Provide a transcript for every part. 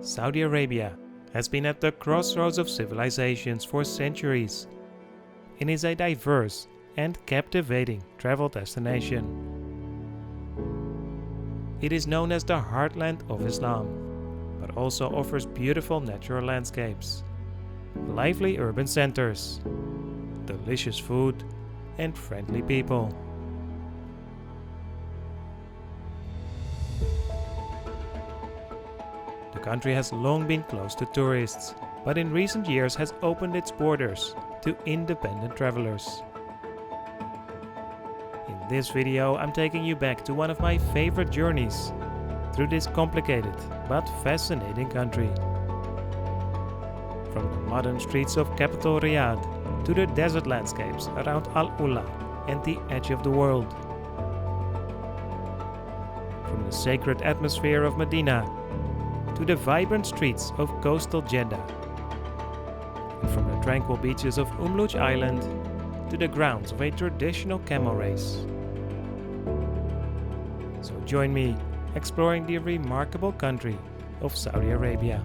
Saudi Arabia has been at the crossroads of civilizations for centuries and is a diverse and captivating travel destination. It is known as the heartland of Islam, but also offers beautiful natural landscapes, lively urban centers, delicious food, and friendly people. The country has long been closed to tourists, but in recent years has opened its borders to independent travelers. In this video, I'm taking you back to one of my favorite journeys through this complicated but fascinating country. From the modern streets of capital Riyadh to the desert landscapes around Al-Ula and the edge of the world. From the sacred atmosphere of Medina to the vibrant streets of coastal Jeddah. And from the tranquil beaches of Umluj Island to the grounds of a traditional camel race. So join me exploring the remarkable country of Saudi Arabia.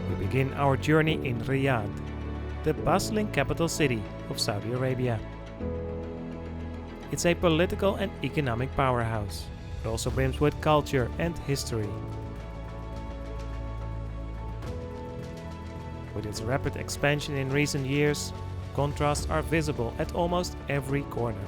We begin our journey in Riyadh, the bustling capital city of Saudi Arabia. It's a political and economic powerhouse, but also brims with culture and history. With its rapid expansion in recent years, contrasts are visible at almost every corner.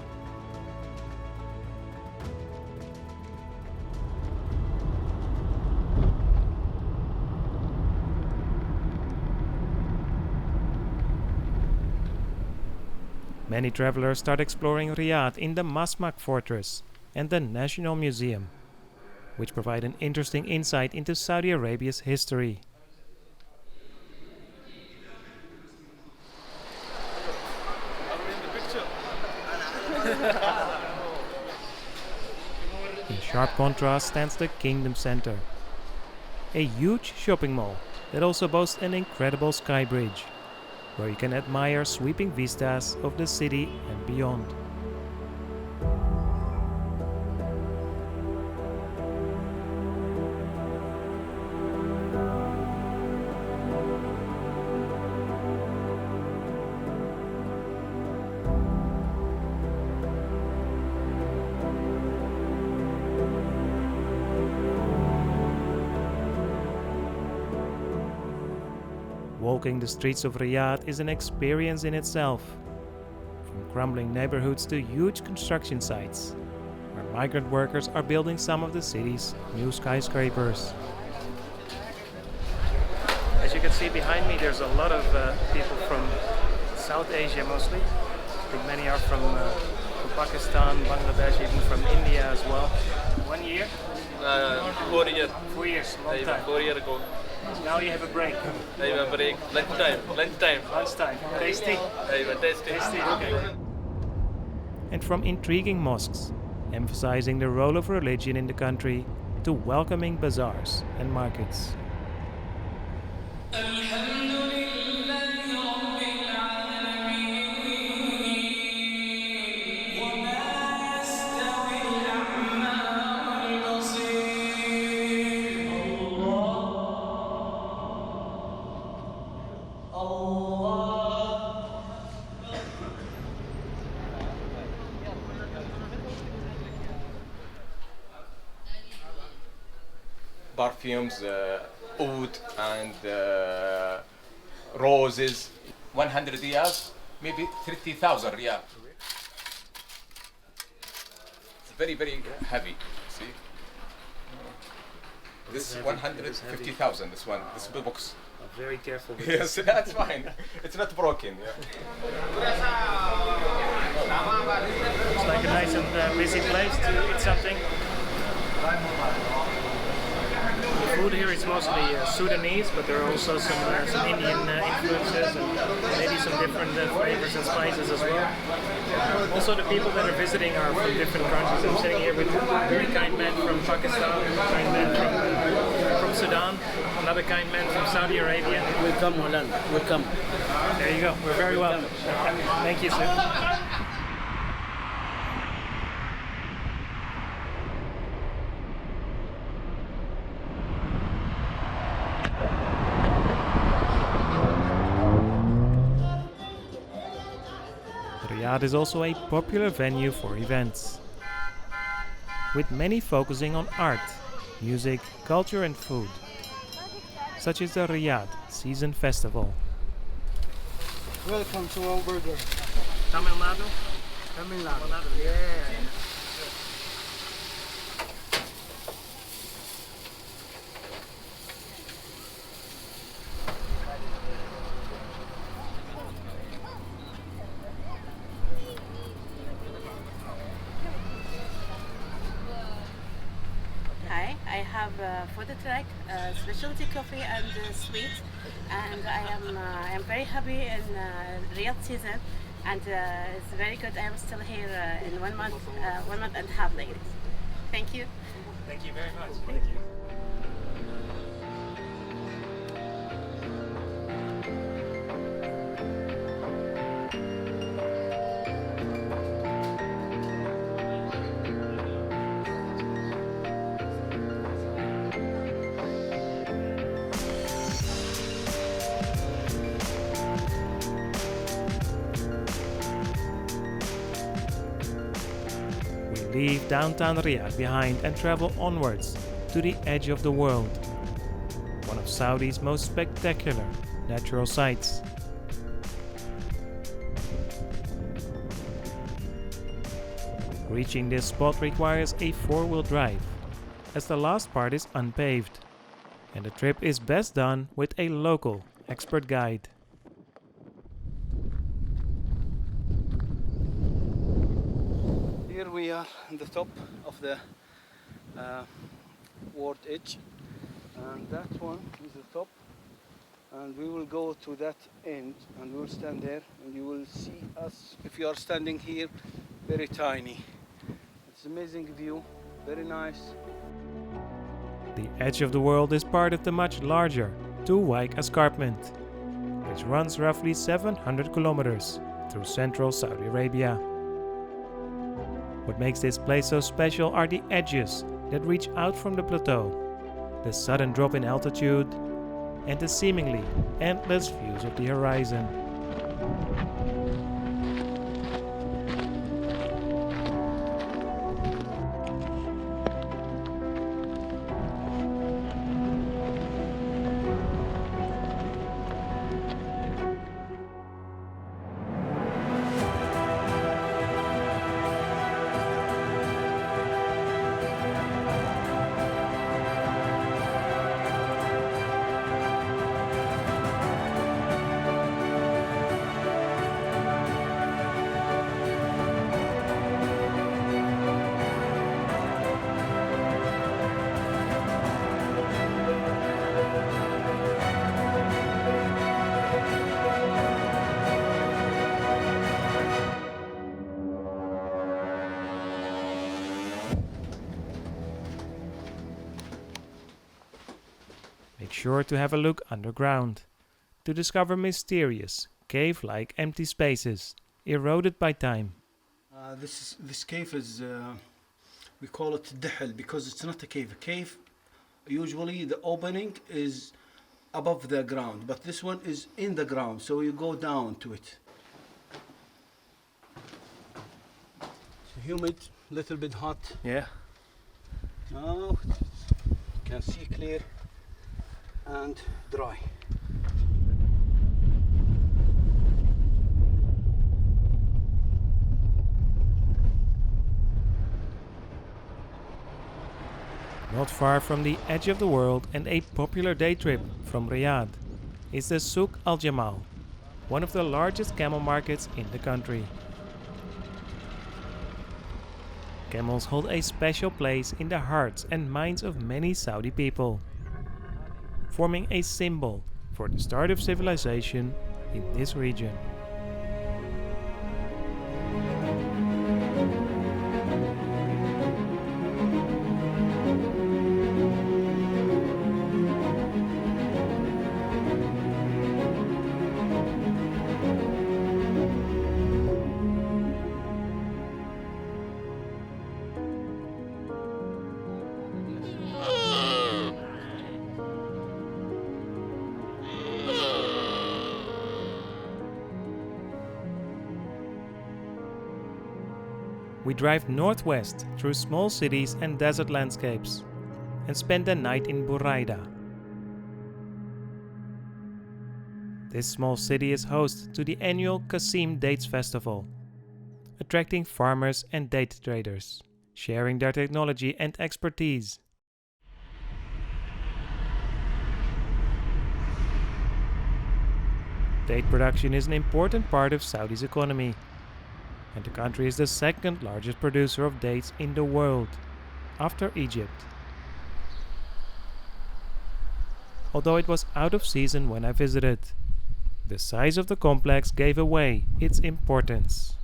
Many travelers start exploring Riyadh in the Masmak Fortress and the National Museum, which provide an interesting insight into Saudi Arabia's history. In sharp contrast stands the Kingdom Center, a huge shopping mall that also boasts an incredible sky bridge, where you can admire sweeping vistas of the city and beyond. Walking the streets of Riyadh is an experience in itself. From crumbling neighborhoods to huge construction sites, where migrant workers are building some of the city's new skyscrapers. As you can see behind me, there's a lot of people from South Asia mostly. I think many are from Pakistan, Bangladesh, even from India as well. 1 year? 4 years. 4 years, long time. 4 years ago. Now you have a break. I have a break. Lunchtime. Lunchtime. Tasty? Tasty. Okay. And from intriguing mosques, emphasizing the role of religion in the country, to welcoming bazaars and markets. Perfumes, oud and roses. 100 riyals, maybe 30,000 riyal. It's very, very heavy. See, this 150,000. This one, this box. Very careful with Yes, that's fine. It's not broken. Yeah. It's like a nice and busy place to eat something. food here is mostly Sudanese, but there are also some Indian influences and maybe some different flavors and spices as well. Also, the people that are visiting are from different countries. I'm sitting here with a very kind man from Pakistan, a kind man from Sudan, another kind man from Saudi Arabia. Welcome, Holland. Welcome. There you go. We're very welcome. Thank you, sir. Riyadh is also a popular venue for events, with many focusing on art, music, culture and food, such as the Riyadh Season Festival. Welcome to our burger. Tamil Nadu? Tamil Nadu. Yeah. Hi, I have for the track specialty coffee and sweet, and I am very happy in Riyadh season, and it's very good. I am still here in 1 month, 1 month and a half later. Thank you. Thank you very much. Thank you. Leave downtown Riyadh behind and travel onwards to the edge of the world, one of Saudi's most spectacular natural sights. Reaching this spot requires a four-wheel drive, as the last part is unpaved, and the trip is best done with a local expert guide. Here we are on the top of the ward edge, and that one is the top, and we will go to that end and we will stand there and you will see us. If you are standing here, very tiny. It's amazing view, very nice. The edge of the world is part of the much larger Tuwaik escarpment, which runs roughly 700 kilometers through central Saudi Arabia. What makes this place so special are the edges that reach out from the plateau, the sudden drop in altitude, and the seemingly endless views of the horizon. Make sure to have a look underground to discover mysterious, cave-like empty spaces eroded by time. This cave is, we call it Dihel because it's not a cave. A cave, usually the opening is above the ground, but this one is in the ground, so you go down to it. It's humid, little bit hot. Yeah. Now you can see clear and dry. Not far from the edge of the world and a popular day trip from Riyadh is the Souk Al Jamal, one of the largest camel markets in the country. Camels hold a special place in the hearts and minds of many Saudi people. forming a symbol for the start of civilization in this region. We drive northwest through small cities and desert landscapes and spend the night in Buraidah. This small city is host to the annual Qasim Dates Festival, attracting farmers and date traders, sharing their technology and expertise. Date production is an important part of Saudi's economy, and the country is the second largest producer of dates in the world, after Egypt. Although it was out of season when I visited, the size of the complex gave away its importance.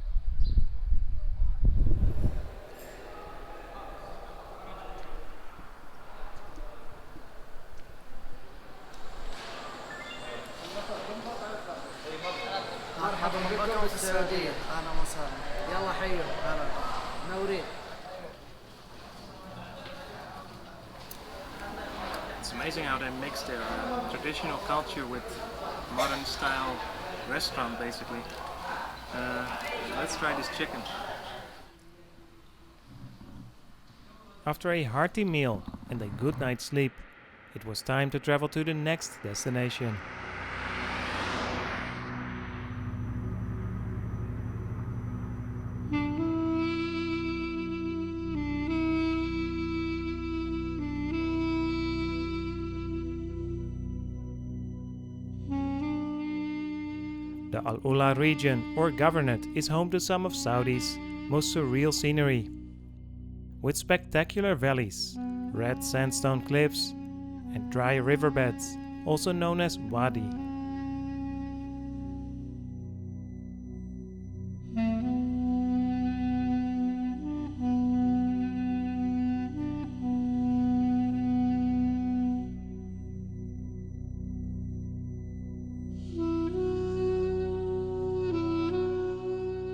مرحبا بكم في السعودية. أهلا وسهلا. يلا حيوا. هلا. منورين. It's amazing how they mix their traditional culture with modern style restaurant basically. Let's try this chicken. After a hearty meal and a good night's sleep, it was time to travel to the next destination. The Al Ula region or governorate is home to some of Saudi's most surreal scenery. With spectacular valleys, red sandstone cliffs, and dry riverbeds, also known as wadi.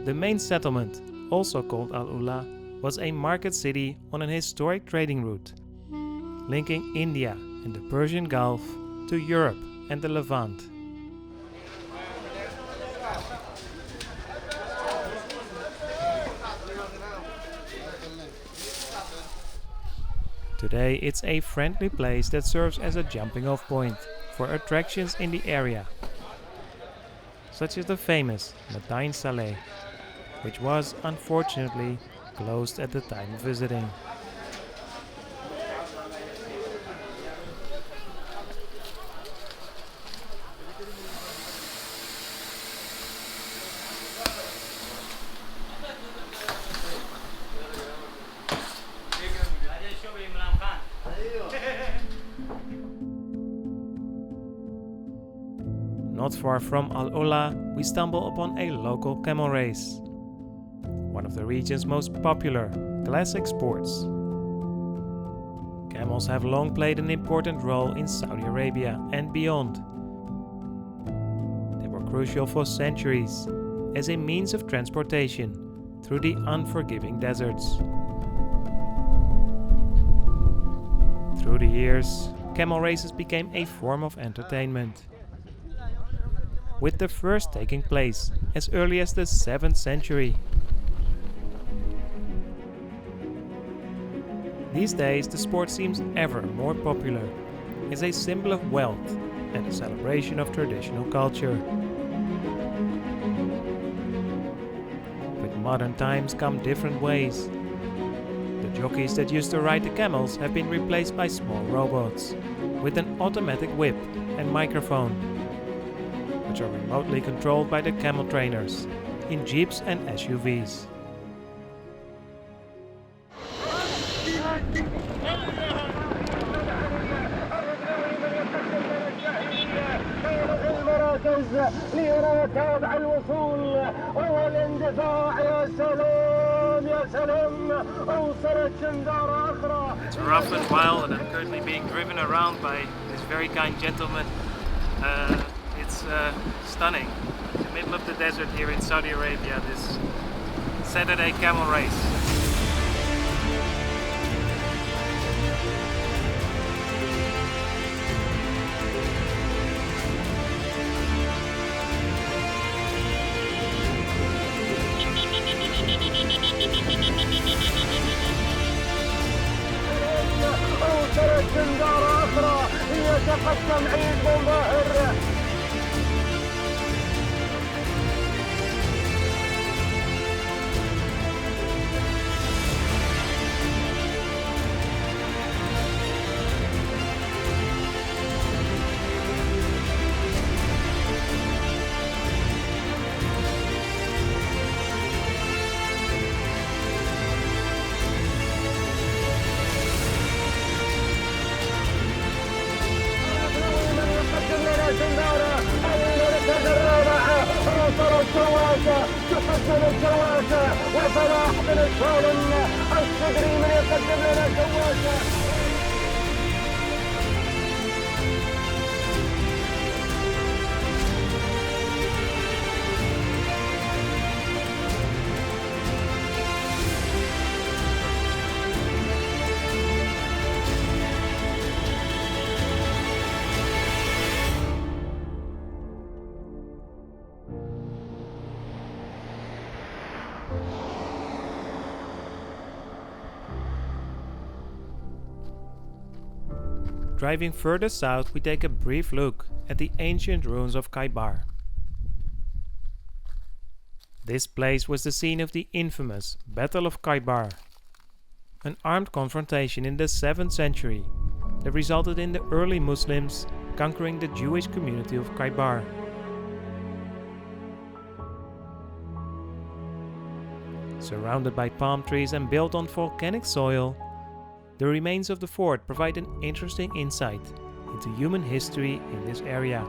The main settlement, also called Al Ula, was a market city on an historic trading route, linking India and the Persian Gulf to Europe and the Levant. Today it's a friendly place that serves as a jumping-off point for attractions in the area, such as the famous Madain Saleh, which was unfortunately closed at the time of visiting. Not far from Al Ula, we stumble upon a local camel race, one of the region's most popular classic sports. Camels have long played an important role in Saudi Arabia and beyond. They were crucial for centuries as a means of transportation through the unforgiving deserts. Through the years, camel races became a form of entertainment, with the first taking place as early as the 7th century. These days, the sport seems ever more popular as a symbol of wealth and a celebration of traditional culture. With modern times come different ways. The jockeys that used to ride the camels have been replaced by small robots with an automatic whip and microphone, which are remotely controlled by the camel trainers in jeeps and SUVs. المراكز لركاب الوصول والاندفاع. يا سلام يا سلام، أوصلت شندارة أخرى. It's rough and wild, and I'm currently being driven around by this very kind gentleman. It's stunning. In the middle of the desert here in Saudi Arabia, this Saturday camel race. أوصلت شندارة أخرى، يتقدم عيد بن ظاهر. تقدم الشواشة وفلاح بن السالم الصدري من يقدم لنا شواشة. Driving further south, we take a brief look at the ancient ruins of Khaybar. This place was the scene of the infamous Battle of Khaybar, an armed confrontation in the 7th century that resulted in the early Muslims conquering the Jewish community of Khaybar. Surrounded by palm trees and built on volcanic soil, the remains of the fort provide an interesting insight into human history in this area.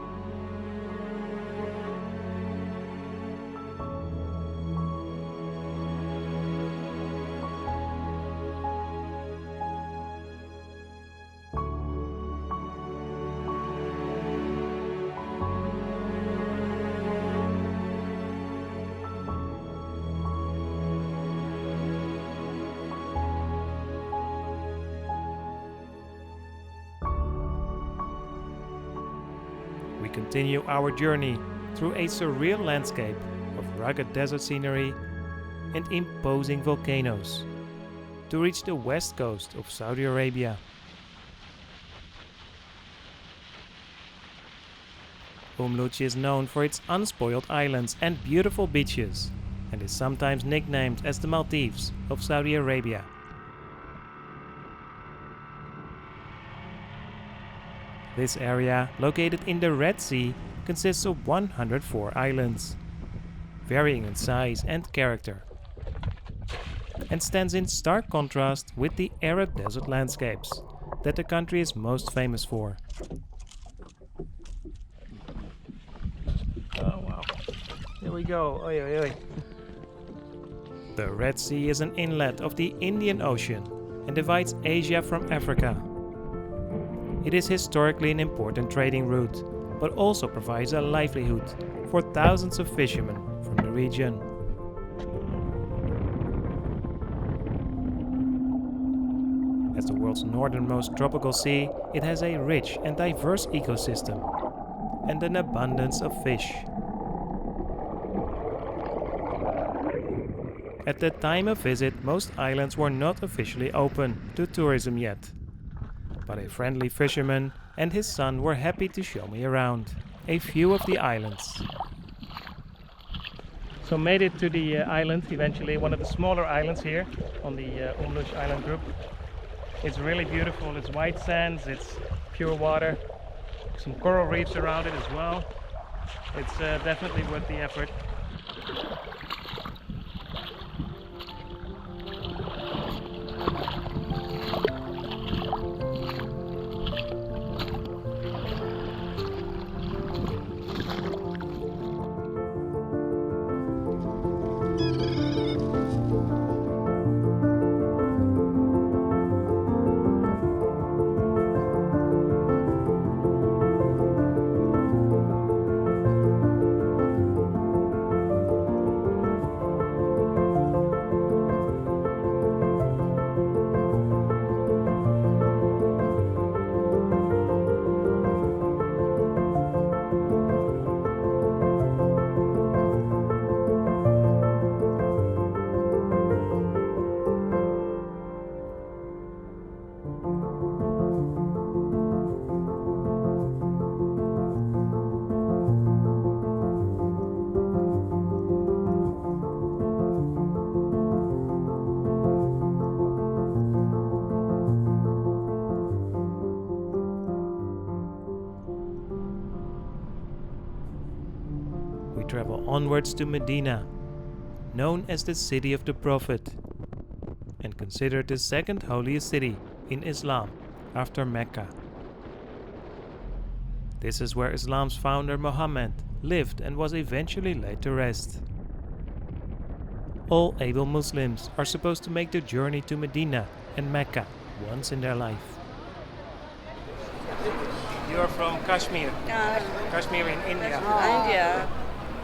We continue our journey through a surreal landscape of rugged desert scenery and imposing volcanoes to reach the west coast of Saudi Arabia. Umluj is known for its unspoiled islands and beautiful beaches, and is sometimes nicknamed as the Maldives of Saudi Arabia. This area, located in the Red Sea, consists of 104 islands, varying in size and character, and stands in stark contrast with the arid desert landscapes that the country is most famous for. Oh wow, here we go, oi oi oi. The Red Sea is an inlet of the Indian Ocean and divides Asia from Africa. It is historically an important trading route, but also provides a livelihood for thousands of fishermen from the region. As the world's northernmost tropical sea, it has a rich and diverse ecosystem and an abundance of fish. At the time of visit, most islands were not officially open to tourism yet, but a friendly fisherman and his son were happy to show me around a few of the islands. So made it to the island eventually, one of the smaller islands here on the Umluj island group. It's really beautiful, it's white sands, it's pure water, some coral reefs around it as well. It's definitely worth the effort. travel onwards to Medina, known as the City of the Prophet, and considered the second holiest city in Islam after Mecca. This is where Islam's founder Muhammad lived and was eventually laid to rest. All able Muslims are supposed to make the journey to Medina and Mecca once in their life. You are from Kashmir. Kashmir in India. India.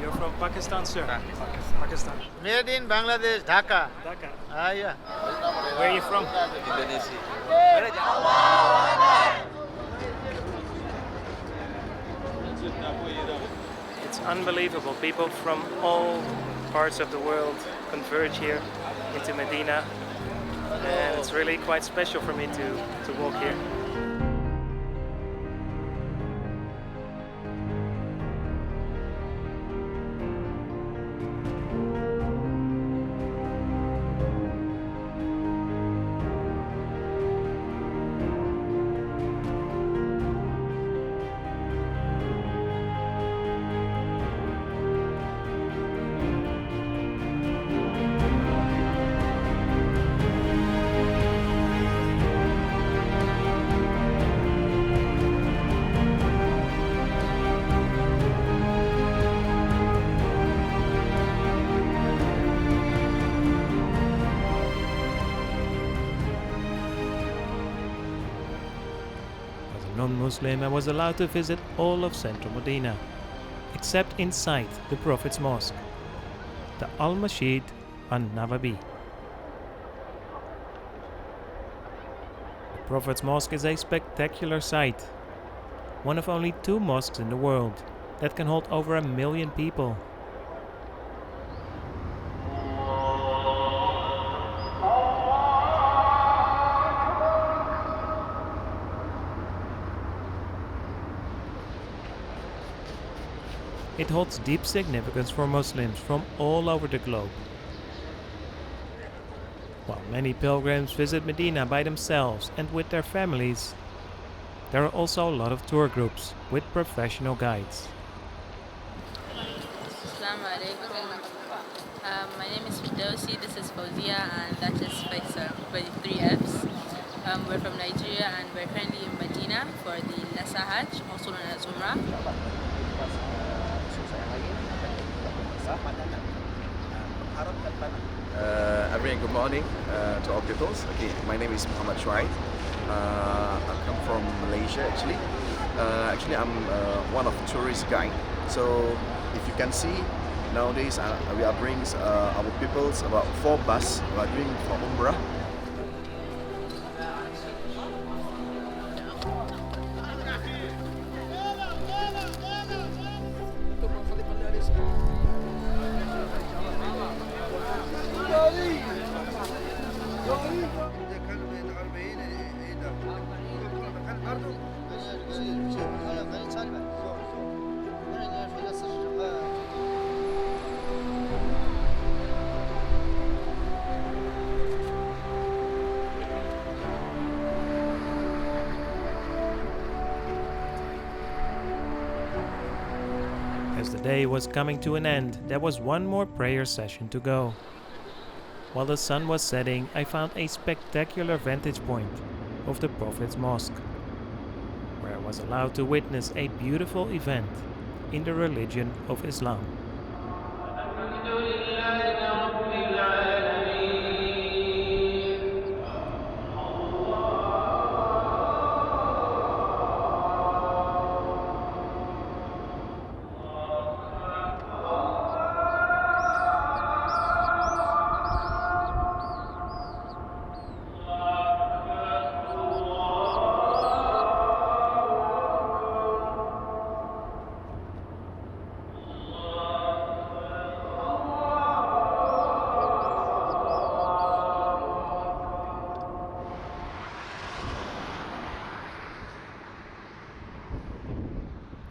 You're from Pakistan, sir. Pakistan. Made in Bangladesh, Dhaka. Dhaka. Yeah. Where are you from? Indonesia. It's unbelievable. People from all parts of the world converge here into Medina, and it's really quite special for me to walk here. Non-Muslim, I was allowed to visit all of central Medina, except inside the Prophet's Mosque, the Al-Masjid An-Nawawi. The Prophet's Mosque is a spectacular sight, one of only 2 mosques in the world that can hold over 1 million people. It holds deep significance for Muslims from all over the globe. While many pilgrims visit Medina by themselves and with their families, there are also a lot of tour groups with professional guides. Assalamu alaikum. My name is Fidosi, this is Fauzia, and that is Faisal with 3 Fs. We're from Nigeria and we're currently in Medina for the Nasa Hajj, also known as Umrah. A very good morning to all people. Okay, my name is Muhammad Shuaib. I come from Malaysia actually. I'm one of the tourist guide. So if you can see, nowadays we are bringing our peoples about 4 bus. We are doing for Umrah. As the day was coming to an end, there was one more prayer session to go. While the sun was setting, I found a spectacular vantage point of the Prophet's Mosque, where I was allowed to witness a beautiful event in the religion of Islam.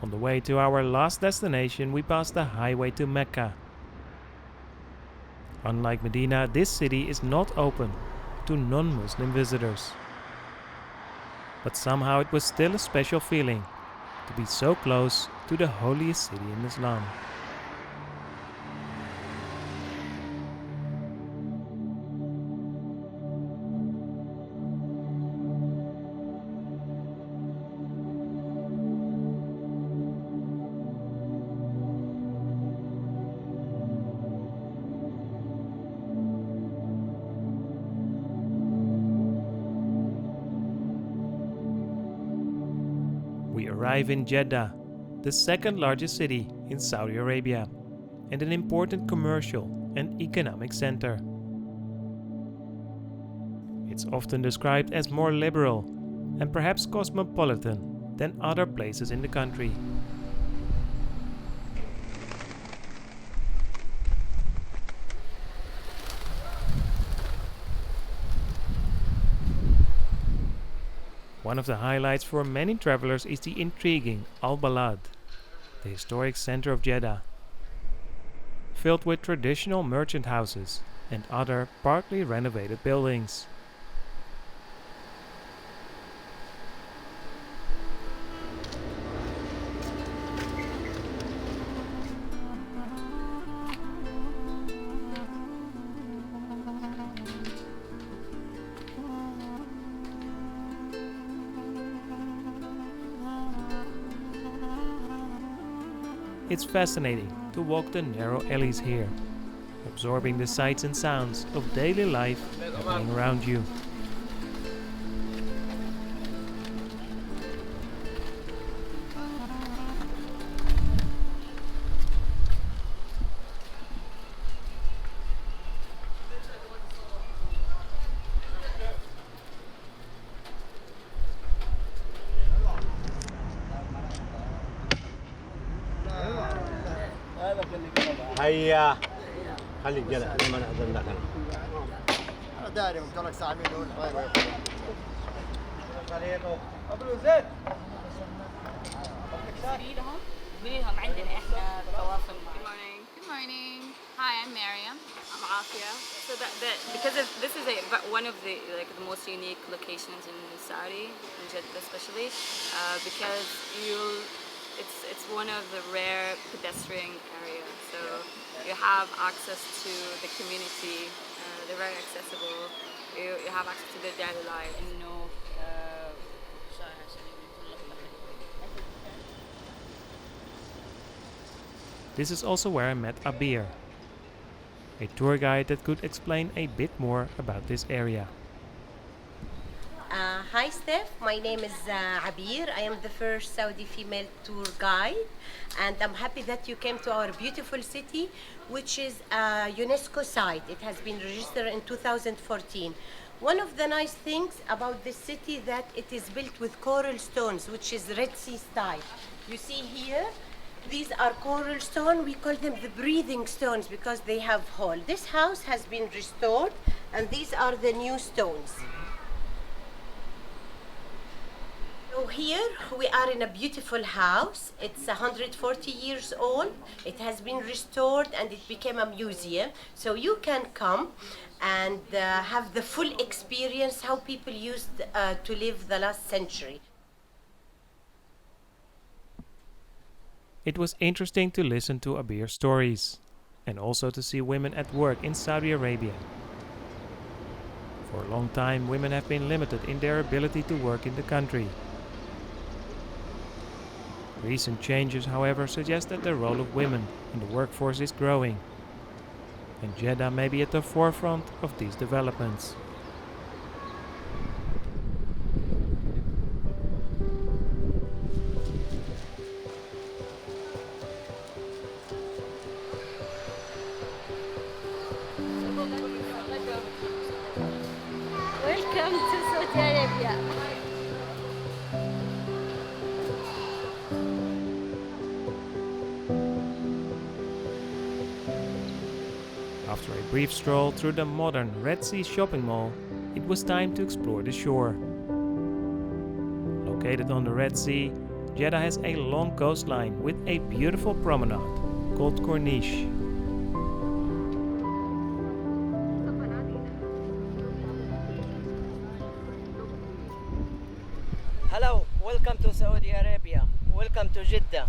On the way to our last destination, we passed the highway to Mecca. Unlike Medina, this city is not open to non-Muslim visitors. But somehow it was still a special feeling to be so close to the holiest city in Islam. We arrive in Jeddah, the second largest city in Saudi Arabia, and an important commercial and economic center. It's often described as more liberal and perhaps cosmopolitan than other places in the country. One of the highlights for many travelers is the intriguing Al Balad, the historic center of Jeddah, filled with traditional merchant houses and other partly renovated buildings. It's fascinating to walk the narrow alleys here, absorbing the sights and sounds of daily life happening around you. هيا خليك جلع لما نقدر ندخل انا داري قلت لك ساعه مين ابو زيد منهم عندنا احنا تواصل مع. Good morning. Good morning. Hi, I'm Mariam. I'm Afia. So because of this is one of the the most unique locations in Saudi, in Jeddah especially, because it's one of the rare pedestrian areas. So you have access to the community. They're very accessible. You have access to their daily life. This is also where I met Abir, a tour guide that could explain a bit more about this area. Hi Steph, my name is Abir. I am the first Saudi female tour guide, and I'm happy that you came to our beautiful city, which is a UNESCO site. It has been registered in 2014. One of the nice things about this city that it is built with coral stones, which is Red Sea style. You see here, these are coral stone. We call them the breathing stones because they have hole. This house has been restored, and these are the new stones. So here we are in a beautiful house. It's 140 years old. It has been restored and it became a museum. So you can come and have the full experience how people used to live the last century. It was interesting to listen to Abir's stories and also to see women at work in Saudi Arabia. For a long time, women have been limited in their ability to work in the country. Recent changes, however, suggest that the role of women in the workforce is growing, and Jeddah may be at the forefront of these developments. Welcome to Saudi Arabia. After a brief stroll through the modern Red Sea shopping mall, it was time to explore the shore. Located on the Red Sea, Jeddah has a long coastline with a beautiful promenade called Corniche. Hello, welcome to Saudi Arabia. Welcome to Jeddah.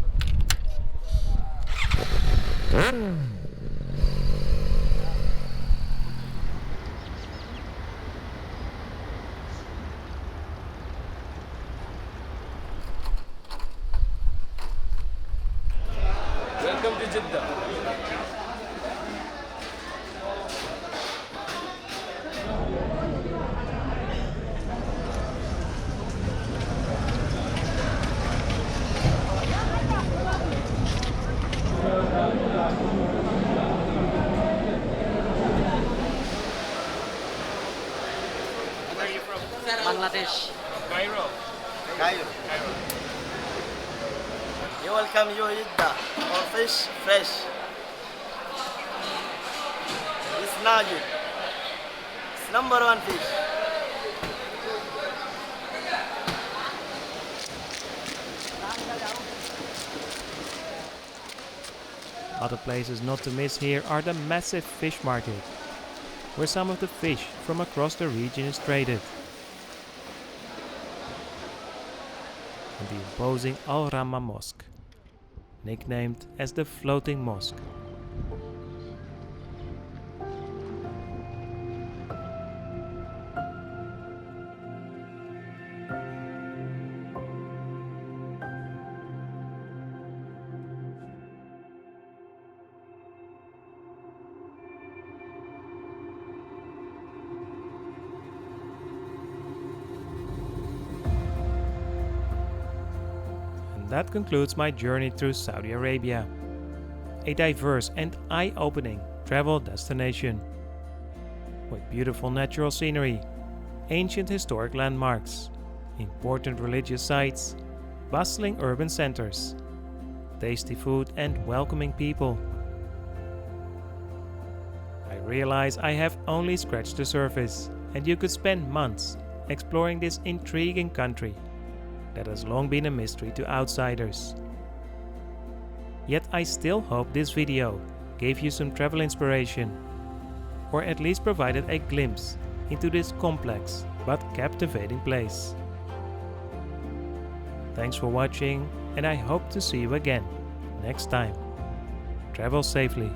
Welcome to Jeddah. Bangladesh. Cairo. Cairo. You welcome you Jeddah for fish fresh. It's Najib. It's number one fish. Other places not to miss here are the massive fish market, where some of the fish from across the region is traded, and the imposing Al Rama Mosque, nicknamed as the Floating Mosque. That concludes my journey through Saudi Arabia, a diverse and eye-opening travel destination with beautiful natural scenery, ancient historic landmarks, important religious sites, bustling urban centers, tasty food and welcoming people. I realize I have only scratched the surface, and you could spend months exploring this intriguing country that has long been a mystery to outsiders. Yet I still hope this video gave you some travel inspiration, or at least provided a glimpse into this complex but captivating place. Thanks for watching, and I hope to see you again next time. Travel safely.